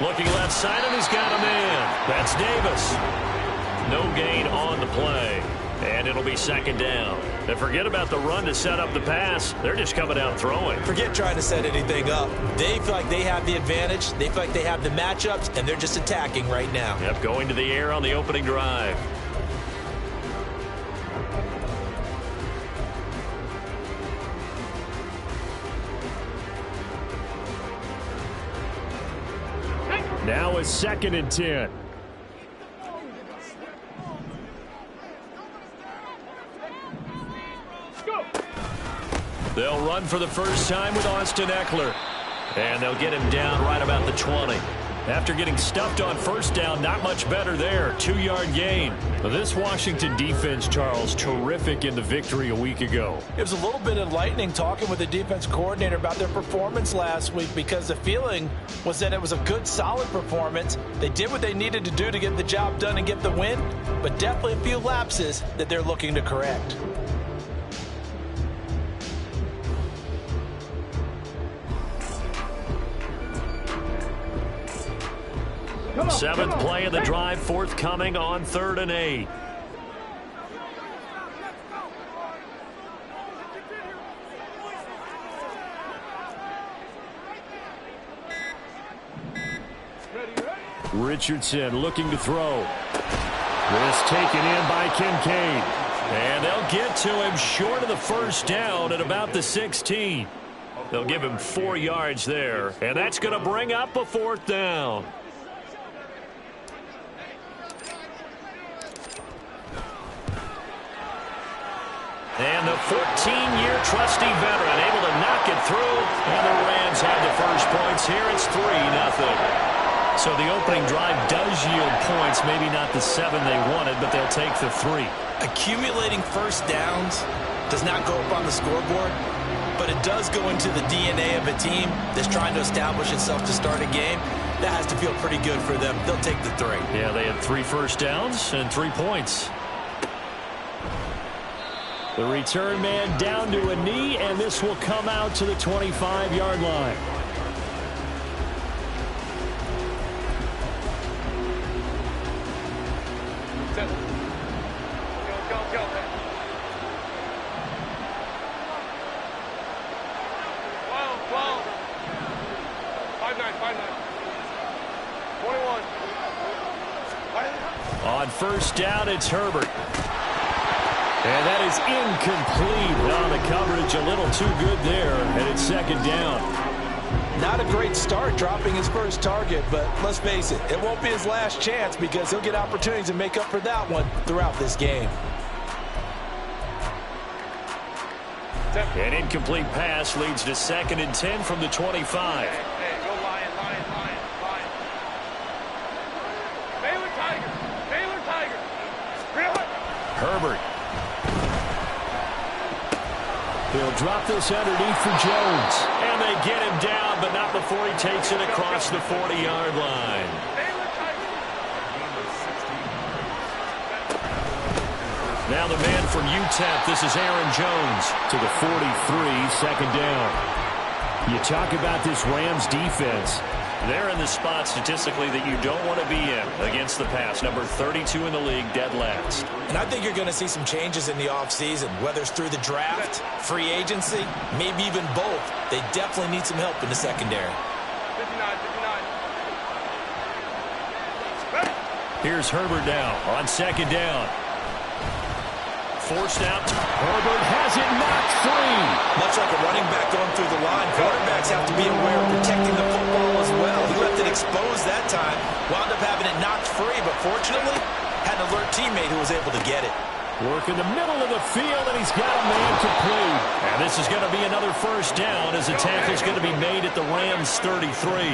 Looking left side, and he's got a man. That's Davis. No gain on the play. And it'll be second down. And forget about the run to set up the pass. They're just coming out throwing. Forget trying to set anything up. They feel like they have the advantage. They feel like they have the matchups, and they're just attacking right now. Yep, going to the air on the opening drive. Now it's 2nd and 10. They'll run for the first time with Austin Eckler. And they'll get him down right about the 20. After getting stuffed on first down, not much better there. 2-yard gain. This Washington defense, Charles, terrific in the victory a week ago. It was a little bit enlightening talking with the defense coordinator about their performance last week, because the feeling was that it was a good, solid performance. They did what they needed to do to get the job done and get the win, but definitely a few lapses that they're looking to correct. Seventh play of the drive forthcoming on 3rd and 8. Richardson looking to throw. This taken in by Kincaid. And they'll get to him short of the first down at about the 16. They'll give him 4 yards there. And that's going to bring up a 4th down. And the 14-year trusty veteran able to knock it through. And the Rams have the first points here. It's 3-0. So the opening drive does yield points. Maybe not the 7 they wanted, but they'll take the 3. Accumulating first downs does not go up on the scoreboard, but it does go into the DNA of a team that's trying to establish itself to start a game. That has to feel pretty good for them. They'll take the 3. Yeah, they had 3 first downs and 3 points. The return man down to a knee, and this will come out to the 25-yard line. Go. 12. 5-9. 21. On first down, it's Herbert. And that is incomplete. On the coverage, a little too good there, and it's 2nd down. Not a great start dropping his first target, but let's face it, it won't be his last chance, because he'll get opportunities to make up for that one throughout this game. An incomplete pass leads to 2nd and 10 from the 25. Hey, go Lion. Baylor Tiger. Herbert. He'll drop this underneath for Jones. And they get him down, but not before he takes it across the 40-yard line. Now the man from UTEP, this is Aaron Jones to the 43, 2nd down. You talk about this Rams defense. They're in the spot statistically that you don't want to be in against the pass. Number 32 in the league, dead last. And I think you're going to see some changes in the offseason, whether it's through the draft, free agency, maybe even both. They definitely need some help in the secondary. 59. Here's Herbert now on 2nd down. Forced out. Herbert has it knocked free. Much like a running back going through the line, quarterbacks have to be aware of protecting the football as well. He left it exposed that time, wound up having it knocked free, but fortunately had an alert teammate who was able to get it. Work in the middle of the field, and he's got a man complete. And this is going to be another first down as the tackle's going to be made at the Rams' 33.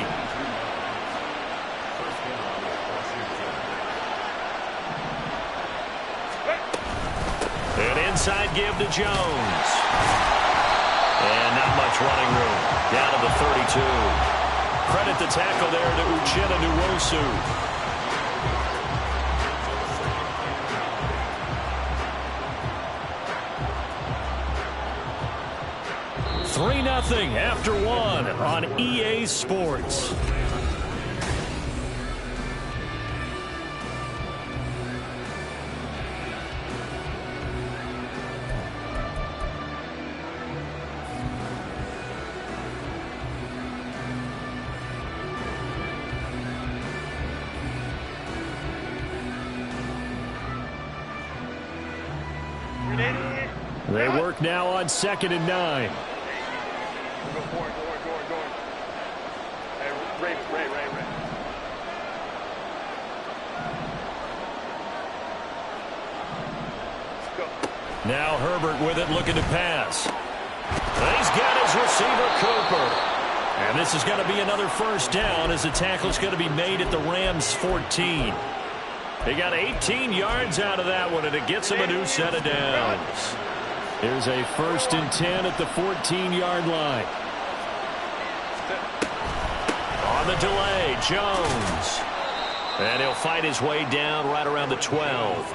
An inside give to Jones. And not much running room. Down to the 32. Credit the tackle there to Uchenna Nwosu. 3-0 after 1 on EA Sports. They work now on 2nd and 9. Go for it, go on. Hey, Ray. Let's go. Now Herbert with it, looking to pass. He's got his receiver, Cooper. And this is going to be another first down as the tackle's going to be made at the Rams' 14. They got 18 yards out of that one, and it gets them a new set of downs. Here's a 1st and 10 at the 14-yard line. On the delay, Jones. And he'll fight his way down right around the 12.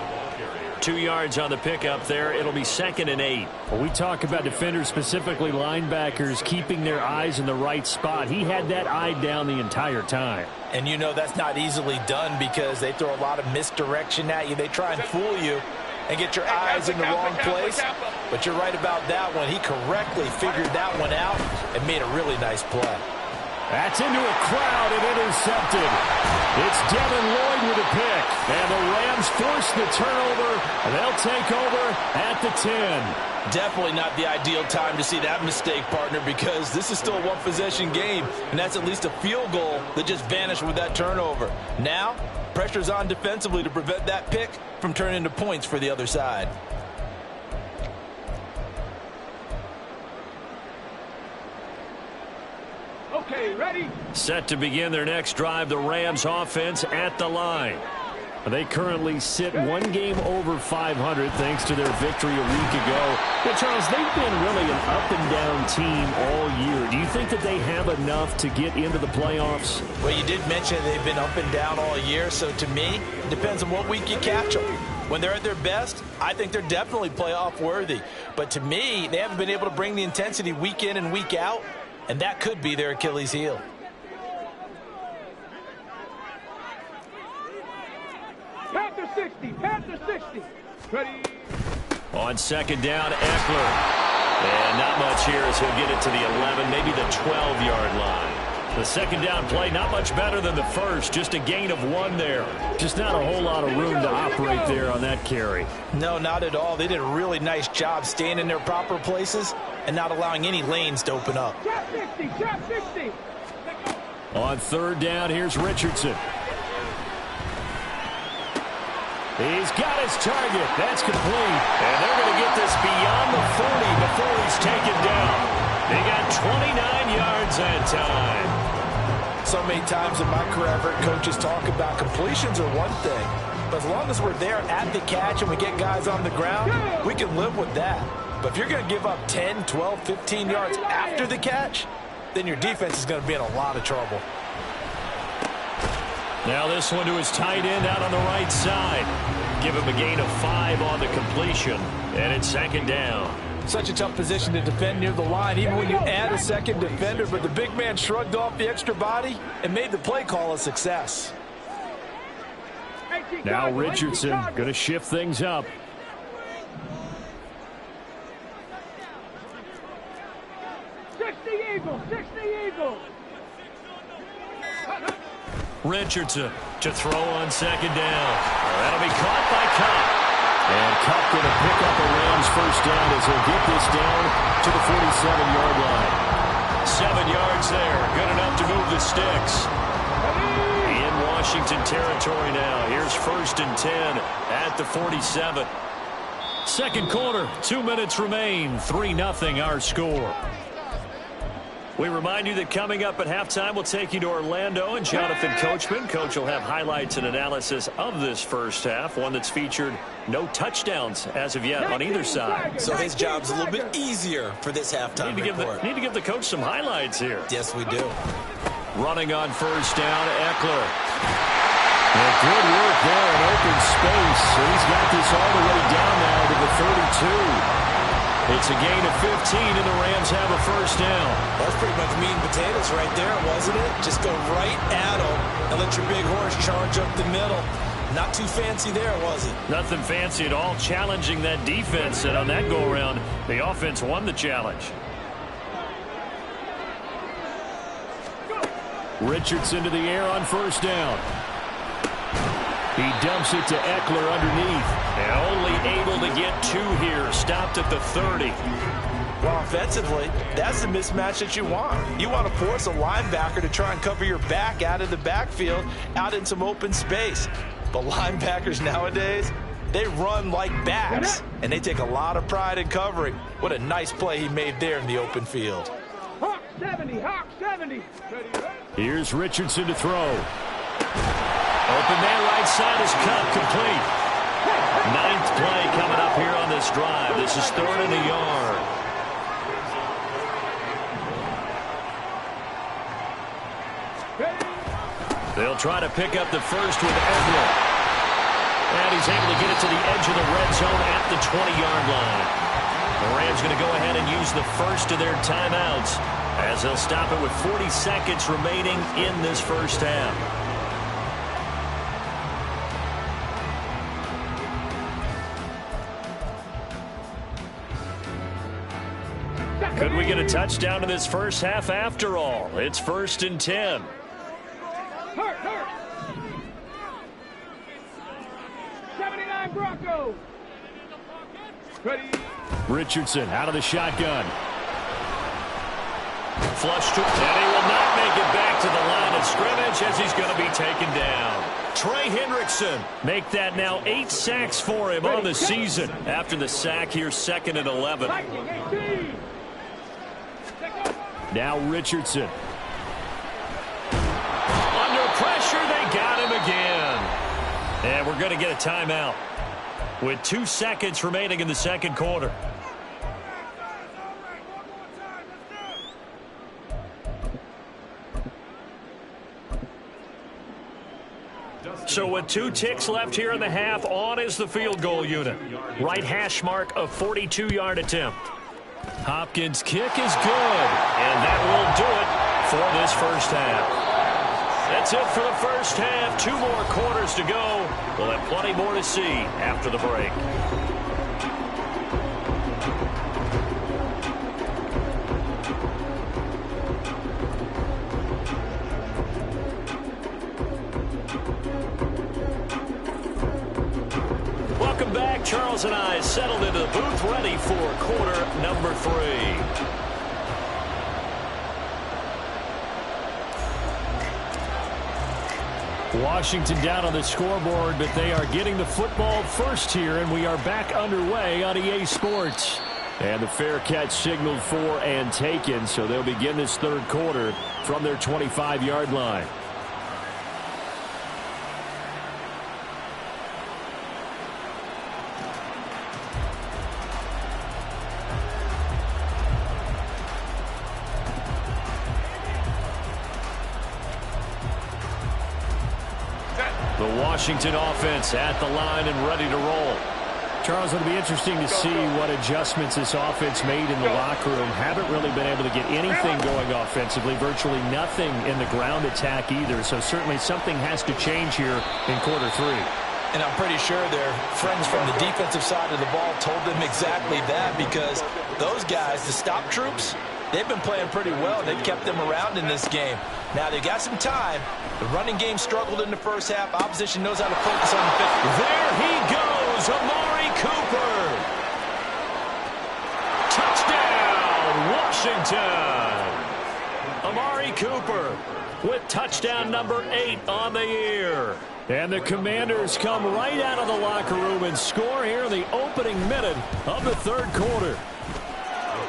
2 yards on the pickup there. It'll be 2nd and 8. Well, we talk about defenders, specifically linebackers, keeping their eyes in the right spot. He had that eye down the entire time. And you know that's not easily done because they throw a lot of misdirection at you. They try and fool you and get your eyes in the wrong place. But you're right about that one. He correctly figured that one out and made a really nice play. That's into a crowd and intercepted. It's Devin Lloyd with a pick. And the Rams force the turnover, and they'll take over at the 10. Definitely not the ideal time to see that mistake, partner, because this is still a one-possession game, and that's at least a field goal that just vanished with that turnover. Now, pressure's on defensively to prevent that pick from turning into points for the other side. Okay, ready? Set to begin their next drive, the Rams offense at the line. They currently sit one game over 500 thanks to their victory a week ago. But, Charles, they've been really an up-and-down team all year. Do you think that they have enough to get into the playoffs? Well, you did mention they've been up and down all year, so to me, it depends on what week you catch them. When they're at their best, I think they're definitely playoff worthy. But to me, they haven't been able to bring the intensity week in and week out, and that could be their Achilles heel. Panther 60. Ready? On 2nd down, Eckler. And not much here as he'll get it to the 11, maybe the 12-yard line. The 2nd down play, not much better than the first, just a gain of 1 there. Just not a whole lot of room to operate there on that carry. No, not at all. They did a really nice job staying in their proper places and not allowing any lanes to open up. Shot 60. On 3rd down, here's Richardson. He's got his target. That's complete. And they're going to get this beyond the 40 before he's taken down. They got 29 yards that time. So many times in my career, I've heard coaches talk about completions are one thing. But as long as we're there at the catch and we get guys on the ground, we can live with that. But if you're going to give up 10, 12, 15 yards after the catch, then your defense is going to be in a lot of trouble. Now this one to his tight end out on the right side. Give him a gain of 5 on the completion. And it's 2nd down. Such a tough position to defend near the line, even when you add a second defender. But the big man shrugged off the extra body and made the play call a success. Now Richardson going to shift things up. Richardson to throw on 2nd down. That'll be caught by Cup. And Cup going to pick up a Rams first down as he'll get this down to the 47-yard line. 7 yards there. Good enough to move the sticks. In Washington territory now. Here's 1st and 10 at the 47. Second quarter, 2 minutes remain. 3-0 our score. We remind you that coming up at halftime, we'll take you to Orlando and Jonathan Coachman. Coach will have highlights and analysis of this first half, one that's featured no touchdowns as of yet on either side. So his job's a little bit easier for this halftime report. Need to give the coach some highlights here. Yes, we do. Running on 1st down, Eckler. And good work there in open space. So he's got this all the way down now to the 32. It's a gain of 15, and the Rams have a first down. That's pretty much meat and potatoes right there, wasn't it? Just go right at them and let your big horse charge up the middle. Not too fancy there, was it? Nothing fancy at all, challenging that defense, and on that go-around, the offense won the challenge. Richardson to the air on 1st down. He dumps it to Eckler underneath. And only able to get 2 here. Stopped at the 30. Well, offensively, that's the mismatch that you want. You want to force a linebacker to try and cover your back out of the backfield, out in some open space. But linebackers nowadays, they run like backs, and they take a lot of pride in covering. What a nice play he made there in the open field. Hawk 70, Hawk 70. Here's Richardson to throw. Open man right side is cut complete. 9th play coming up here on this drive. This is 3rd and a yard. They'll try to pick up the first with Eckler. And he's able to get it to the edge of the red zone at the 20-yard line. The Rams going to go ahead and use the first of their timeouts as they'll stop it with 40 seconds remaining in this first half. Could we get a touchdown in this first half after all? It's 1st and 10. Hurt. 79 Broncos. Ready. Richardson out of the shotgun. Flush to, and he will not make it back to the line of scrimmage as he's going to be taken down. Trey Hendrickson make that now 8 sacks for him on the season after the sack here, 2nd and 11. Now Richardson. Under pressure, they got him again. And we're going to get a timeout with 2 seconds remaining in the second quarter. So with 2 ticks left here in the half, on is the field goal unit. Right hash mark, a 42-yard attempt. Hopkins' kick is good, and that will do it for this first half. That's it for the first half. 2 more quarters to go. We'll have plenty more to see after the break. Welcome back. Charles and I settled into the booth, ready for quarter number 3. Washington down on the scoreboard, but they are getting the football first here, and we are back underway on EA Sports. And the fair catch signaled for and taken, so they'll begin this third quarter from their 25-yard line. The Washington offense at the line and ready to roll. Charles, it'll be interesting to see what adjustments this offense made in the locker room. Haven't really been able to get anything going offensively, virtually nothing in the ground attack either. So certainly something has to change here in quarter 3. And I'm pretty sure their friends from the defensive side of the ball told them exactly that, because those guys, the stop troops, they've been playing pretty well. They've kept them around in this game. Now, they got some time. The running game struggled in the first half. Opposition knows how to focus on the fifth. There he goes, Amari Cooper. Touchdown, Washington. Amari Cooper with touchdown number 8 on the year. And the Commanders come right out of the locker room and score here in the opening minute of the third quarter.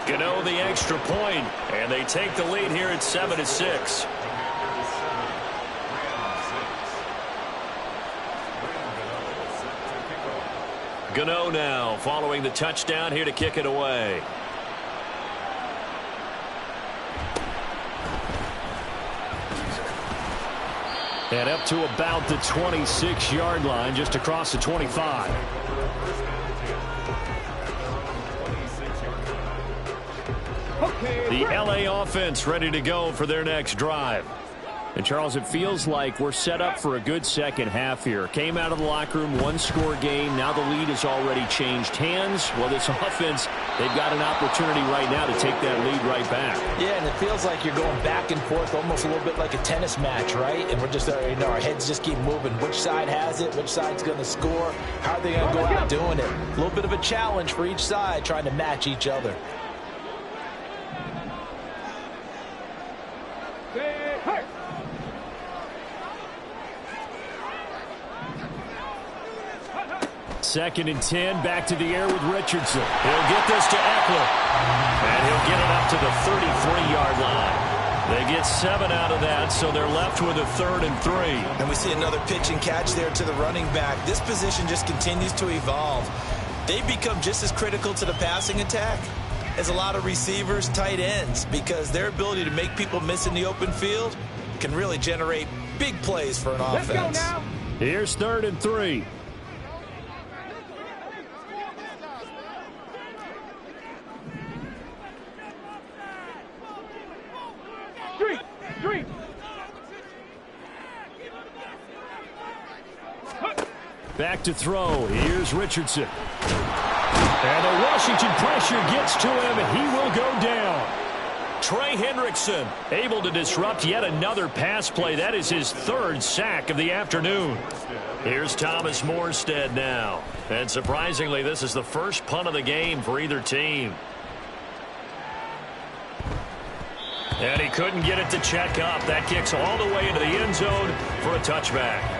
Gano the extra point, and they take the lead here at 7-6. Gano now following the touchdown here to kick it away. And up to about the 26-yard line, just across the 25. Okay. The LA offense ready to go for their next drive. And, Charles, it feels like we're set up for a good second half here. Came out of the locker room, one-score game. Now the lead has already changed hands. Well, this offense, they've got an opportunity right now to take that lead right back. Yeah, and it feels like you're going back and forth, almost a little bit like a tennis match, right? And we're just, our heads just keep moving. Which side has it? Which side's going to score? How are they going to go out doing it? A little bit of a challenge for each side, trying to match each other. Second and 10, back to the air with Richardson. He'll get this to Eckler. And he'll get it up to the 33-yard line. They get 7 out of that, so they're left with a 3rd and 3. And we see another pitch and catch there to the running back. This position just continues to evolve. They become just as critical to the passing attack as a lot of receivers, tight ends, because their ability to make people miss in the open field can really generate big plays for an offense. Let's go now. Here's 3rd and 3. Back to throw. Here's Richardson. And the Washington pressure gets to him, and he will go down. Trey Hendrickson able to disrupt yet another pass play. That is his 3rd sack of the afternoon. Here's Thomas Morstead now. And surprisingly, this is the first punt of the game for either team. And he couldn't get it to check up. That kicks all the way into the end zone for a touchback.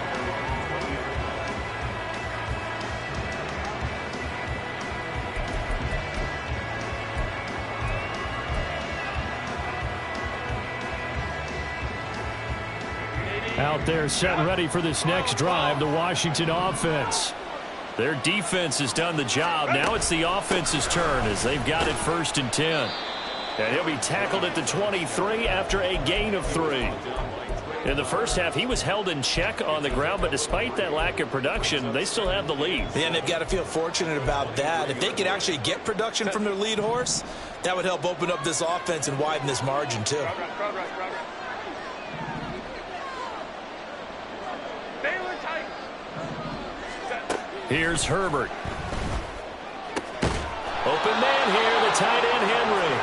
Out there set and ready for this next drive, the Washington offense. Their defense has done the job. Now it's the offense's turn as they've got it 1st and 10. And he'll be tackled at the 23 after a gain of 3. In the first half, he was held in check on the ground, but despite that lack of production, they still have the lead. Yeah, and they've got to feel fortunate about that. If they could actually get production from their lead horse, that would help open up this offense and widen this margin, too. Here's Herbert. Open man here, the tight end Henry.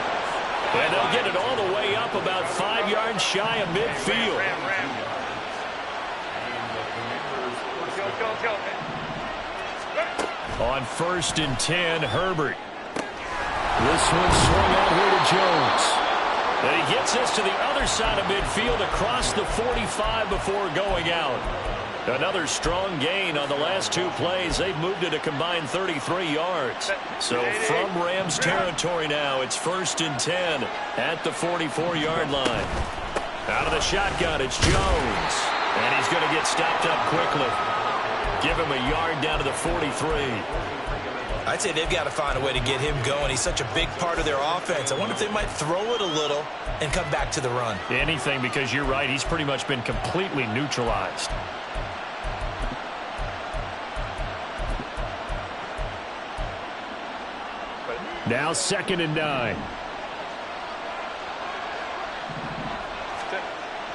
And they'll get it all the way up about 5 yards shy of midfield. On 1st and 10, Herbert. This one swung out here to Jones. And he gets this to the other side of midfield across the 45 before going out. Another strong gain on the last 2 plays. They've moved it a combined 33 yards. So from Rams territory now, it's 1st and 10 at the 44-yard line. Out of the shotgun, it's Jones. And he's going to get stopped up quickly. Give him a yard down to the 43. I'd say they've got to find a way to get him going. He's such a big part of their offense. I wonder if they might throw it a little and come back to the run. Anything, because you're right. He's pretty much been completely neutralized. Now 2nd and 9.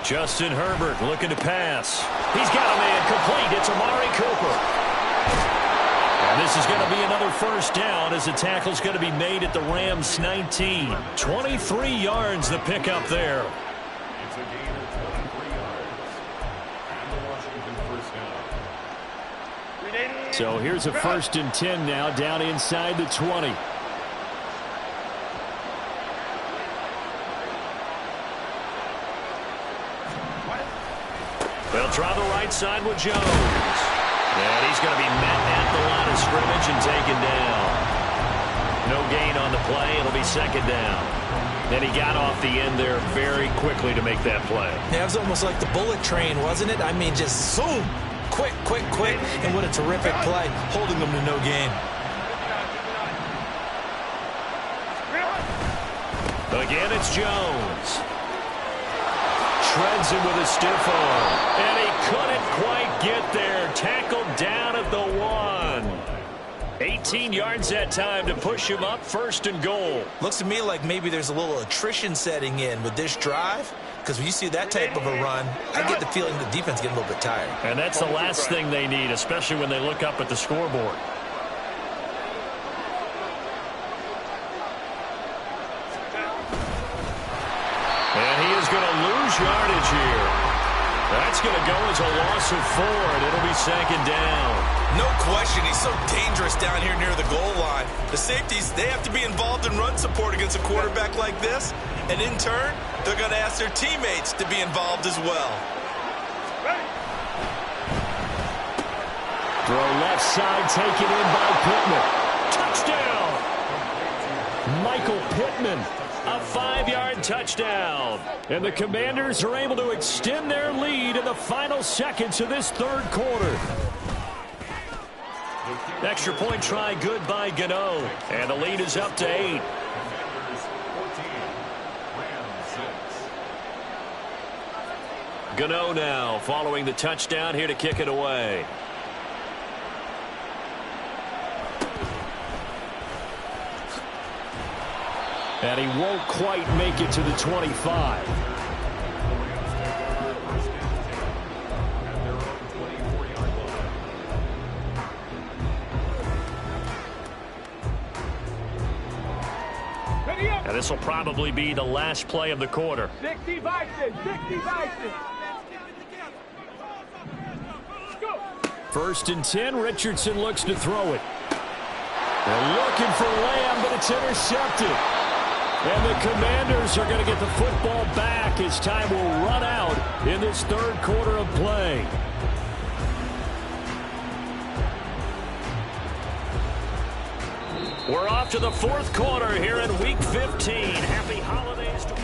Justin Herbert looking to pass. He's got a man complete. It's Amari Cooper. And this is going to be another 1st down as the tackle's going to be made at the Rams 19. 23 yards the pickup there. So here's a 1st and 10 now down inside the 20. They'll try the right side with Jones. And he's going to be met at the line of scrimmage and taken down. No gain on the play. It'll be 2nd down. And he got off the end there very quickly to make that play. Yeah, it was almost like the bullet train, wasn't it? I mean, just zoom. Quick, quick, quick. And what a terrific play, holding them to no gain. Again, it's Jones. Shreds him with a stiff arm. And he couldn't quite get there. Tackled down at the 1. 18 yards that time to push him up 1st and goal. Looks to me like maybe there's a little attrition setting in with this drive. because when you see that type of a run, I get the feeling the defense getting a little bit tired. And that's the last thing they need, especially when they look up at the scoreboard. And he is going to lose yardage here. That's going to go as a loss of 4, and it'll be second down. No question, he's so dangerous down here near the goal line. The safeties, they have to be involved in run support against a quarterback like this. And in turn, they're going to ask their teammates to be involved as well. Throw left side, taken in by Pittman. Touchdown! Michael Pittman. A 5-yard touchdown. And the Commanders are able to extend their lead in the final seconds of this third quarter. Extra point try good by Gano. And the lead is up to 8. Gano now following the touchdown here to kick it away. And he won't quite make it to the 25. And this will probably be the last play of the quarter. 60 Vikings, 60 Vikings. First and 10, Richardson looks to throw it. They're looking for Lamb, but it's intercepted. And the Commanders are going to get the football back as time will run out in this third quarter of play. We're off to the fourth quarter here in Week 15. Happy holidays to...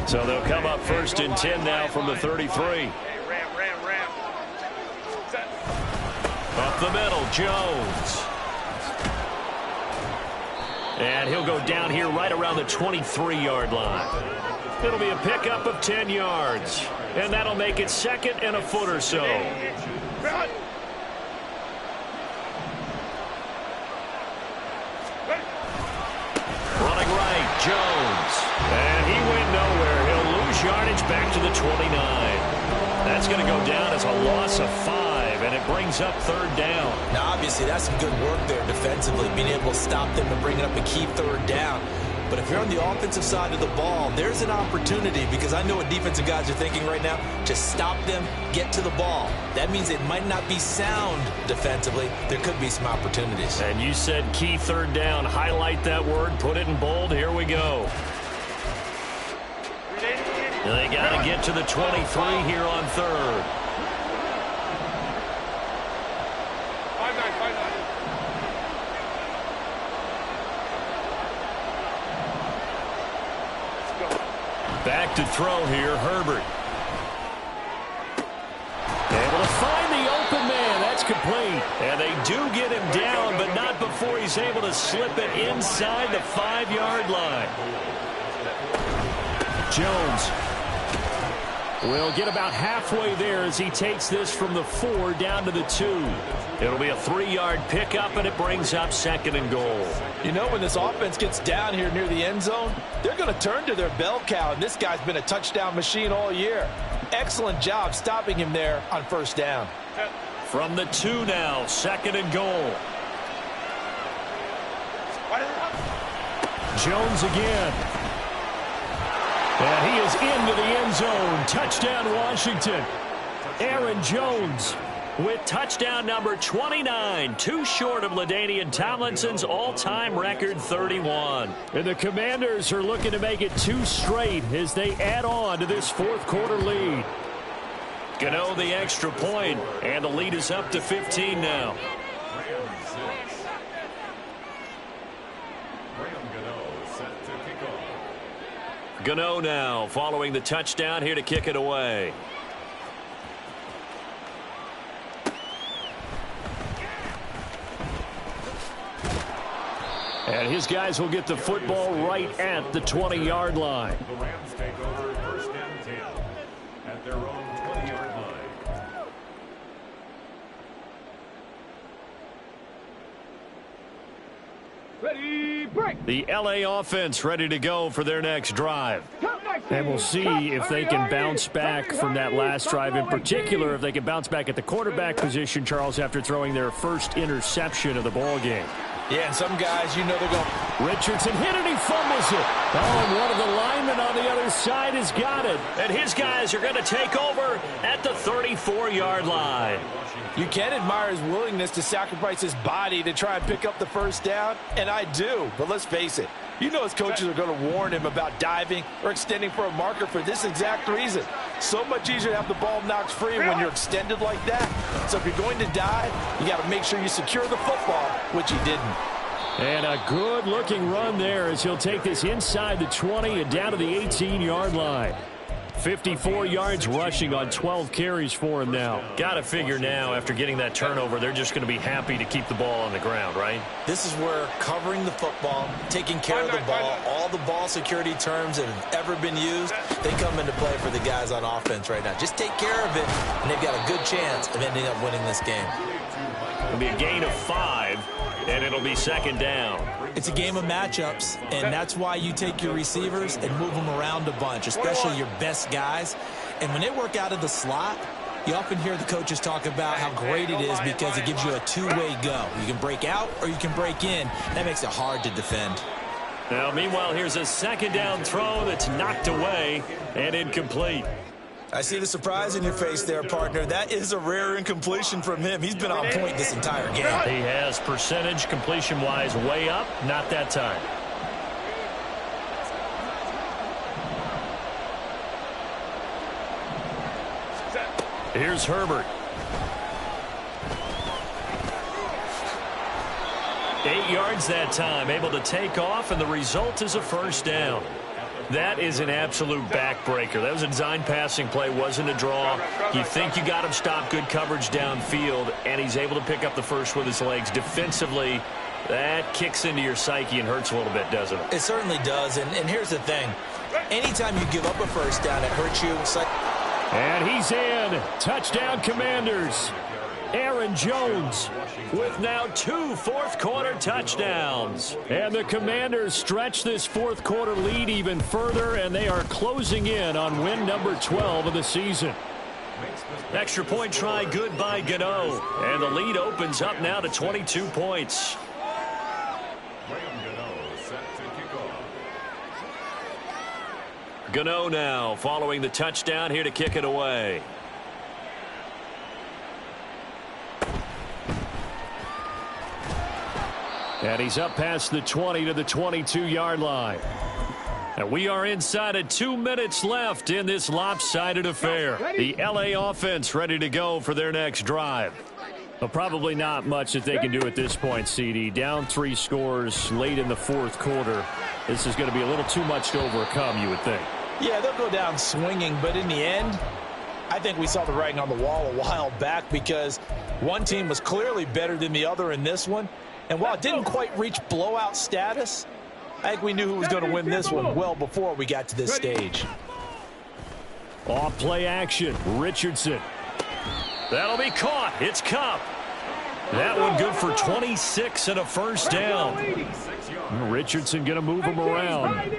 So they'll come up first and 10 now from the 33. Ram. Up the middle, Jones. And he'll go down here right around the 23-yard line. It'll be a pickup of 10 yards. And that'll make it second and a foot or so. Running right, Jones. And he went nowhere. He'll lose yardage back to the 29. That's going to go down as a loss of 5, and it brings up third down. Now, obviously, that's some good work there defensively, being able to stop them and bringing up a key third down. But if you're on the offensive side of the ball, there's an opportunity, because I know what defensive guys are thinking right now. Just stop them, get to the ball. That means it might not be sound defensively. There could be some opportunities. And you said key third down. Highlight that word, put it in bold. Here we go. They got to get to the 23 here on third. 5-9. Back to throw here, Herbert. Able to find the open man. That's complete. And they do get him down, but not before he's able to slip it inside the 5-yard line. Jones will get about halfway there as he takes this from the 4 down to the 2. It'll be a 3-yard pickup, and it brings up second and goal. You know, when this offense gets down here near the end zone, they're going to turn to their bell cow, and this guy's been a touchdown machine all year. Excellent job stopping him there on first down. From the 2 now, second and goal. Jones again. And he is into the end zone. Touchdown, Washington. Aaron Jones with touchdown number 29, too short of LaDainian Tomlinson's all-time record 31. And the Commanders are looking to make it 2 straight as they add on to this fourth quarter lead. Gano the extra point, and the lead is up to 15 now. Gano now following the touchdown here to kick it away. And his guys will get the football right at the 20-yard line. The Rams take over first and 10 at their own The LA offense ready to go for their next drive. And we'll see if they can bounce back from that last drive, in particular if they can bounce back at the quarterback position, Charles, after throwing their first interception of the ball game. Yeah, and some guys, you know they're going. Richardson hit it, he fumbles it. Oh, and one of the linemen on the other side has got it. And his guys are going to take over at the 34-yard line. You can admire his willingness to sacrifice his body to try and pick up the first down, and I do. But let's face it, you know his coaches are going to warn him about diving or extending for a marker for this exact reason. So much easier to have the ball knocked free when you're extended like that. So if you're going to dive, you got to make sure you secure the football, which he didn't. And a good-looking run there as he'll take this inside the 20 and down to the 18-yard line. 54 yards rushing on 12 carries for him now. Got to figure now, after getting that turnover, they're just going to be happy to keep the ball on the ground, right? This is where covering the football, taking care of the ball, all the ball security terms that have ever been used, they come into play for the guys on offense right now. Just take care of it, and they've got a good chance of ending up winning this game. It'll be a gain of 5, and it'll be second down. It's a game of matchups, and that's why you take your receivers and move them around a bunch, especially your best guys. And when they work out of the slot, you often hear the coaches talk about how great it is because it gives you a two-way go. You can break out or you can break in. That makes it hard to defend. Now, meanwhile, here's a second down throw that's knocked away and incomplete. I see the surprise in your face there, partner. That is a rare incompletion from him. He's been on point this entire game. He has percentage completion-wise way up. Not that time. Here's Herbert. 8 yards that time, able to take off, and the result is a first down. That is an absolute backbreaker. That was a design passing play, wasn't a draw. You think you got him stopped, good coverage downfield, and he's able to pick up the first with his legs. Defensively, that kicks into your psyche and hurts a little bit, doesn't it? It certainly does, and here's the thing. Anytime you give up a first down, it hurts you. And he's in. Touchdown, Commanders. Aaron Jones with now 2 fourth-quarter touchdowns. And the Commanders stretch this fourth-quarter lead even further, and they are closing in on win number 12 of the season. Extra point try good by Gano. And the lead opens up now to 22 points. Gano now following the touchdown here to kick it away. And he's up past the 20 to the 22-yard line. And we are inside of 2 minutes left in this lopsided affair. The LA offense ready to go for their next drive. Well, probably not much that they can do at this point, CD. Down 3 scores late in the fourth quarter. This is going to be a little too much to overcome, you would think. Yeah, they'll go down swinging, but in the end, I think we saw the writing on the wall a while back because one team was clearly better than the other in this one. And while it didn't quite reach blowout status, I think we knew who was going to win this one well before we got to this stage. Off play action, Richardson. That'll be caught. It's Cup. That one good for 26 and a first down. Richardson going to move him around.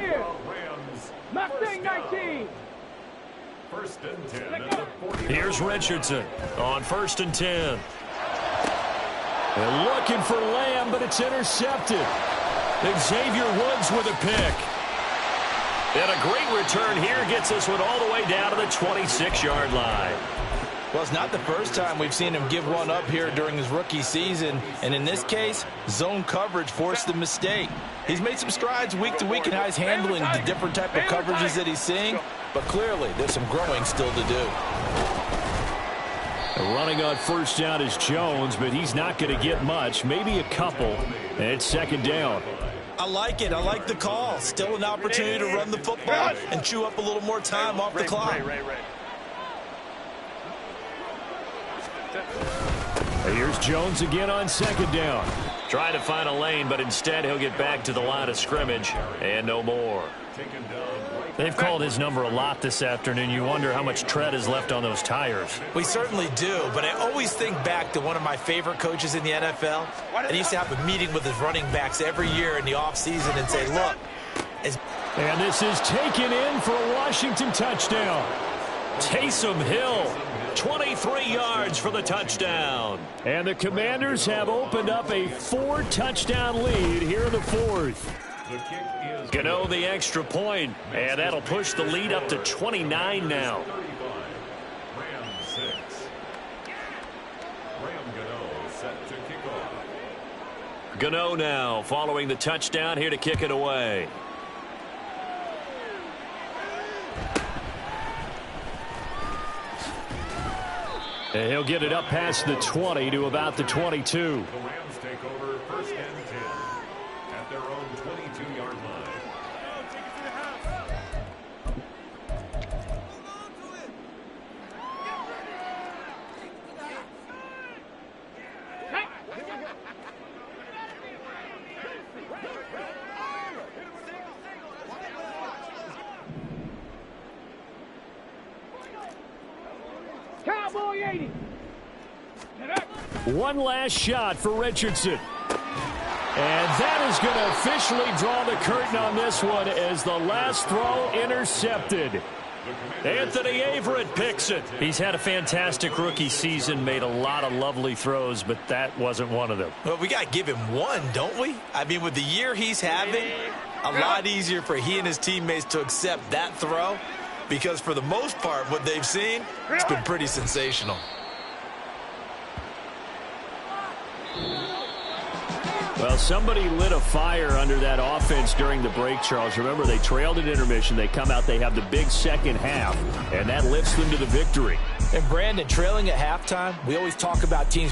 Here's Richardson on 1st and 10. They're looking for Lamb, but it's intercepted. Xavier Woods with a pick. And a great return here gets this one all the way down to the 26-yard line. Well, it's not the first time we've seen him give one up here during his rookie season. And in this case, zone coverage forced the mistake. He's made some strides week to week in how he's handling the different type of coverages that he's seeing. But clearly, there's some growing still to do. Running on first down is Jones, but he's not going to get much, maybe a couple. And it's second down. I like it. I like the call. Still an opportunity to run the football and chew up a little more time off the clock. Here's Jones again on second down. Trying to find a lane, but instead he'll get back to the line of scrimmage and no more. They've called his number a lot this afternoon. You wonder how much tread is left on those tires. We certainly do, but I always think back to one of my favorite coaches in the NFL. And he used to have a meeting with his running backs every year in the offseason and say, look. And this is taken in for a Washington touchdown. Taysom Hill, 23 yards for the touchdown. And the Commanders have opened up a 4-touchdown lead here in the fourth. Gano the extra point, and that'll push the lead up to 29 now. Gano now following the touchdown here to kick it away. And he'll get it up past the 20 to about the 22. The Rams take over first and 10 at their own 22-yard line. Cowboy 80. One last shot for Richardson. And that is going to officially draw the curtain on this one as the last throw intercepted. Anthony Averett picks it. He's had a fantastic rookie season, made a lot of lovely throws, but that wasn't one of them. Well, we got to give him one, don't we? I mean, with the year he's having, a lot easier for he and his teammates to accept that throw because for the most part, what they've seen, it's been pretty sensational. Well, somebody lit a fire under that offense during the break, Charles. Remember, they trailed at intermission. They come out, they have the big second half, and that lifts them to the victory. And, Brandon, trailing at halftime, we always talk about teams